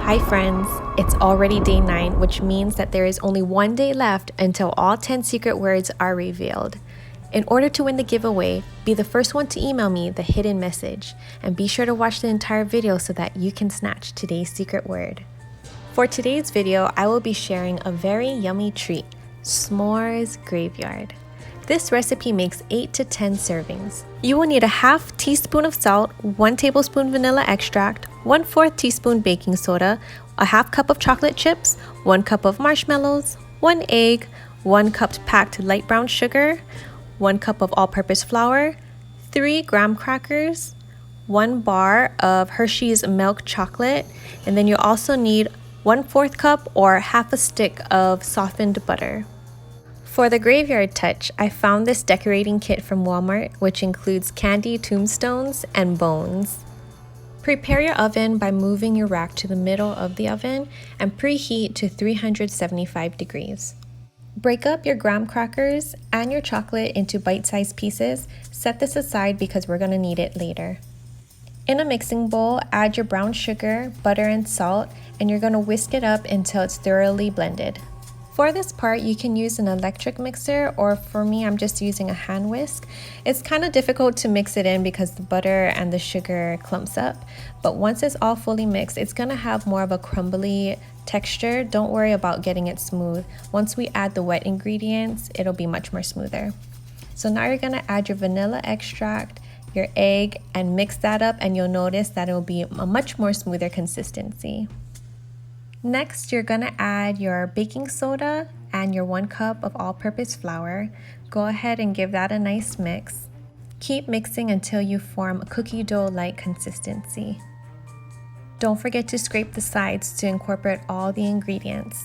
Hi friends, it's already day 9, which means that there is only one day left until all 10 secret words are revealed. In order to win the giveaway, be the first one to email me the hidden message, and be sure to watch the entire video so that you can snatch today's secret word. For today's video, I will be sharing a very yummy treat, s'mores graveyard. This recipe makes 8 to 10 servings. You will need a half teaspoon of salt, 1 tablespoon vanilla extract, 1/4 teaspoon baking soda, a half cup of chocolate chips, 1 cup of marshmallows, 1 egg, 1 cup packed light brown sugar, 1 cup of all-purpose flour, 3 graham crackers, 1 bar of Hershey's milk chocolate, and then you also need 1/4 cup or half a stick of softened butter. For the graveyard touch, I found this decorating kit from Walmart, which includes candy tombstones and bones. Prepare your oven by moving your rack to the middle of the oven and preheat to 375 degrees. Break up your graham crackers and your chocolate into bite-sized pieces. Set this aside because we're going to need it later. In a mixing bowl, add your brown sugar, butter, and salt, and you're going to whisk it up until it's thoroughly blended. For this part, you can use an electric mixer, or for me, I'm just using a hand whisk. It's kind of difficult to mix it in because the butter and the sugar clumps up, but once it's all fully mixed, it's gonna have more of a crumbly texture. Don't worry about getting it smooth. Once we add the wet ingredients, it'll be much more smoother. So now you're gonna add your vanilla extract, your egg, and mix that up, and you'll notice that it'll be a much more smoother consistency. Next, you're gonna add your baking soda and your 1 cup of all-purpose flour. Go ahead and give that a nice mix. Keep mixing until you form a cookie dough-like consistency. Don't forget to scrape the sides to incorporate all the ingredients.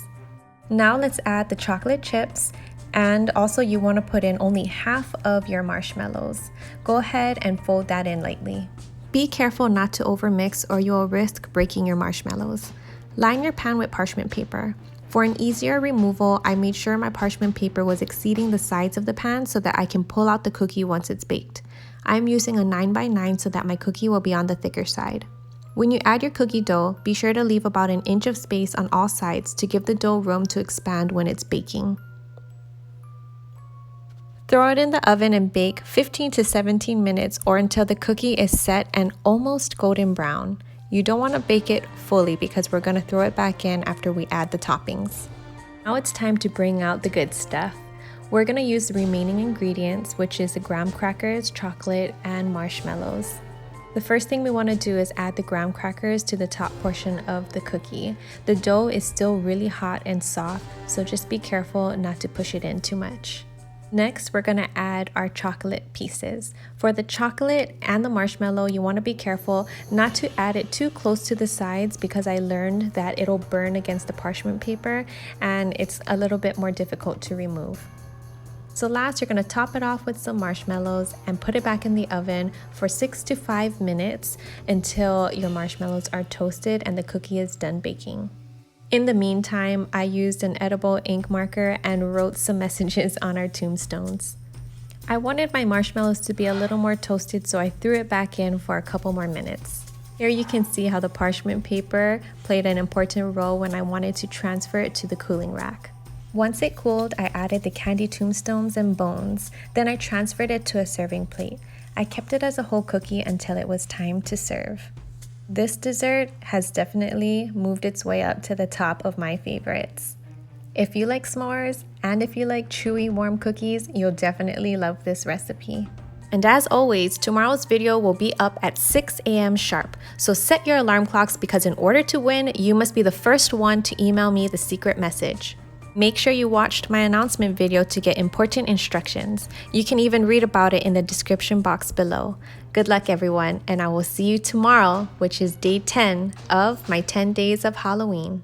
Now let's add the chocolate chips, and also you want to put in only half of your marshmallows. Go ahead and fold that in lightly. Be careful not to overmix or you will risk breaking your marshmallows. Line your pan with parchment paper. For an easier removal, I made sure my parchment paper was exceeding the sides of the pan so that I can pull out the cookie once it's baked. I'm using a 9x9 so that my cookie will be on the thicker side. When you add your cookie dough, be sure to leave about an inch of space on all sides to give the dough room to expand when it's baking. Throw it in the oven and bake 15 to 17 minutes or until the cookie is set and almost golden brown. You don't want to bake it fully because we're going to throw it back in after we add the toppings. Now it's time to bring out the good stuff. We're going to use the remaining ingredients, which is the graham crackers, chocolate, and marshmallows. The first thing we want to do is add the graham crackers to the top portion of the cookie. The dough is still really hot and soft, so just be careful not to push it in too much. Next, we're going to add our chocolate pieces. For the chocolate and the marshmallow, you want to be careful not to add it too close to the sides because I learned that it'll burn against the parchment paper and it's a little bit more difficult to remove. So last, you're going to top it off with some marshmallows and put it back in the oven for 6 to 5 minutes until your marshmallows are toasted and the cookie is done baking. In the meantime, I used an edible ink marker and wrote some messages on our tombstones. I wanted my marshmallows to be a little more toasted, so I threw it back in for a couple more minutes. Here you can see how the parchment paper played an important role when I wanted to transfer it to the cooling rack. Once it cooled, I added the candy tombstones and bones. Then I transferred it to a serving plate. I kept it as a whole cookie until it was time to serve. This dessert has definitely moved its way up to the top of my favorites. If you like s'mores and if you like chewy warm cookies, you'll definitely love this recipe. And as always, tomorrow's video will be up at 6 a.m. sharp, so set your alarm clocks because in order to win, you must be the first one to email me the secret message. Make sure you watched my announcement video to get important instructions. You can even read about it in the description box below. Good luck everyone, and I will see you tomorrow, which is day 10 of my 10 days of Halloween.